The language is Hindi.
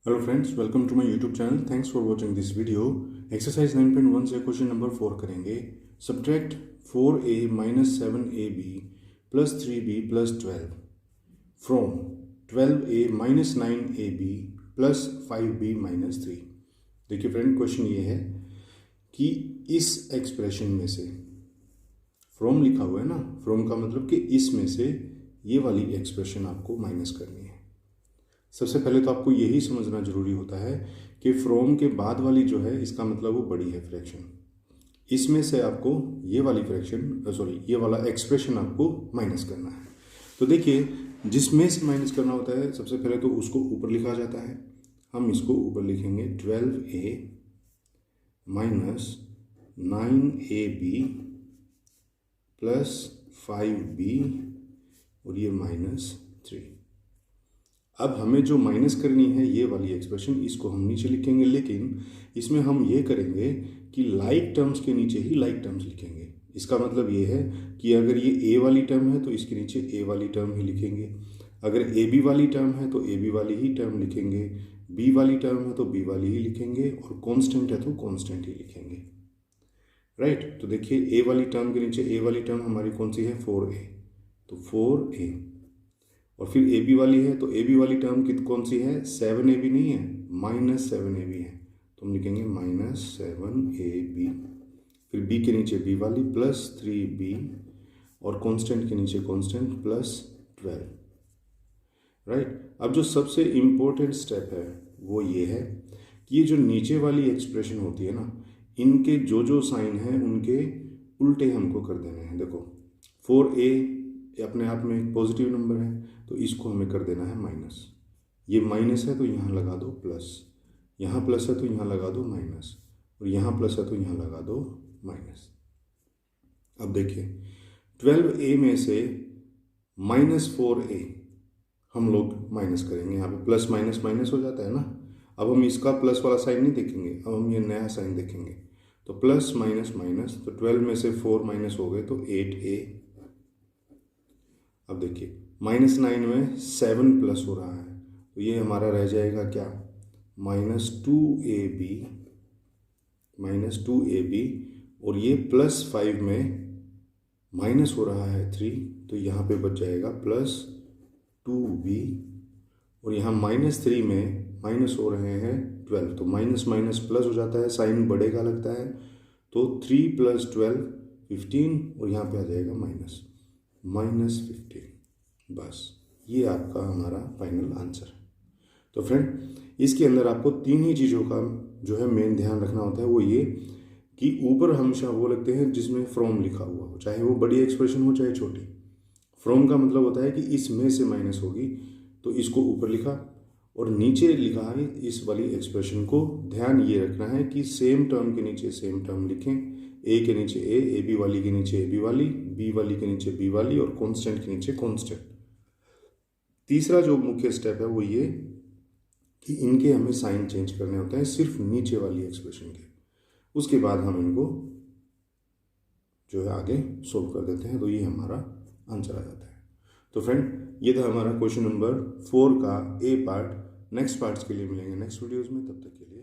Hello friends, welcome to my YouTube channel. Thanks for watching this video. Exercise 9.1 से क्वेश्चन नंबर 4 करेंगे। Subtract 4a minus 7ab plus 3b plus 12 from 12a minus 9ab plus 5b minus 3। देखिए फ्रेंड, क्वेश्चन ये है कि इस एक्सप्रेशन में से, फ्रॉम लिखा हुआ है ना, फ्रॉम का मतलब कि इसमें से ये वाली एक्सप्रेशन आपको माइनस करनी है। सबसे पहले तो आपको यही समझना जरूरी होता है कि फ्रॉम के बाद वाली जो है इसका मतलब वो बड़ी है फ्रैक्शन। इसमें से आपको ये वाली फ्रैक्शन ये वाला एक्सप्रेशन आपको माइनस करना है। तो देखिए, जिसमें से माइनस करना होता है सबसे पहले तो उसको ऊपर लिखा जाता है। हम इसको ऊपर लिखेंगे 12a minus 9ab plus 5b और ये माइनस 3। अब हमें जो माइनस करनी है ये वाली एक्सप्रेशन, इसको हम नीचे लिखेंगे, लेकिन इसमें हम ये करेंगे कि लाइक टर्म्स के नीचे ही लाइक टर्म्स लिखेंगे। इसका मतलब ये है कि अगर ये ए वाली टर्म है तो इसके नीचे ए वाली टर्म ही लिखेंगे, अगर ए बी वाली टर्म है तो ए बी वाली ही टर्म लिखेंगे, बी वाली टर्म है तो बी वाली ही लिखेंगे, और कॉन्स्टेंट है तो कॉन्स्टेंट ही लिखेंगे। राइट, तो देखिए ए वाली टर्म के नीचे ए वाली टर्म हमारी कौन सी है, 4a, तो 4a, और फिर ए बी वाली है तो ए बी वाली टर्म कौन सी है, 7ab नहीं है, माइनस 7ab है, तो हम लिखेंगे माइनस 7ab। फिर बी के नीचे बी वाली प्लस 3b, और कांस्टेंट के नीचे कांस्टेंट प्लस 12। राइट, अब जो सबसे इम्पोर्टेंट स्टेप है वो ये है कि ये जो नीचे वाली एक्सप्रेशन होती है ना, इनके जो जो साइन हैं उनके उल्टे हमको कर देने हैं। देखो 4a ये अपने आप में एक पॉजिटिव नंबर है, तो इसको हमें कर देना है माइनस। ये माइनस है तो यहाँ लगा दो प्लस, यहाँ प्लस है तो यहाँ लगा दो माइनस, और यहाँ प्लस है तो यहाँ लगा दो माइनस। अब देखिए 12a में से माइनस 4a हम लोग माइनस करेंगे। यहाँ पे प्लस माइनस माइनस हो जाता है ना। अब हम इसका प्लस वाला साइन नहीं देखेंगे, अब हम ये नया साइन देखेंगे। तो प्लस माइनस माइनस, तो 12 में से 4 माइनस हो गए तो 8a। अब देखिए -9 में 7 प्लस हो रहा है, तो ये हमारा रह जाएगा क्या, -2ab, और ये +5 में माइनस हो रहा है 3, तो यहाँ पे बच जाएगा +2b, और यहाँ -3 में माइनस हो रहे हैं 12, तो माइनस माइनस प्लस हो जाता है, साइन बढ़ेगा लगता है, तो 3 + 12 15, और यहाँ पे आ जाएगा -15। बस ये आपका हमारा फाइनल आंसर। तो फ्रेंड, इसके अंदर आपको 3 ही चीज़ों का जो है मेन ध्यान रखना होता है। वो ये कि ऊपर हमेशा वो लगते हैं जिसमें फ्रॉम लिखा हुआ हो, चाहे वो बड़ी एक्सप्रेशन हो चाहे छोटी। फ्रॉम का मतलब होता है कि इसमें से माइनस होगी, तो इसको ऊपर लिखा, और नीचे लिखा है इस वाली एक्सप्रेशन को ध्यान ये रखना है कि सेम टर्म के नीचे सेम टर्म लिखें। ए के नीचे ए बी वाली के नीचे ए बी वाली, बी वाली के नीचे बी वाली, और कॉन्स्टेंट के नीचे कॉन्स्टेंट। तीसरा जो मुख्य स्टेप है वो ये कि इनके हमें साइन चेंज करने होते हैं सिर्फ नीचे वाली एक्सप्रेशन के। उसके बाद हम इनको जो है आगे सोल्व कर देते हैं, तो ये हमारा आंसर आ जाता है। तो फ्रेंड, ये था हमारा क्वेश्चन नंबर 4 का ए पार्ट। नेक्स्ट पार्ट्स के लिए मिलेंगे नेक्स्ट वीडियोज़ में, तब तक के लिए।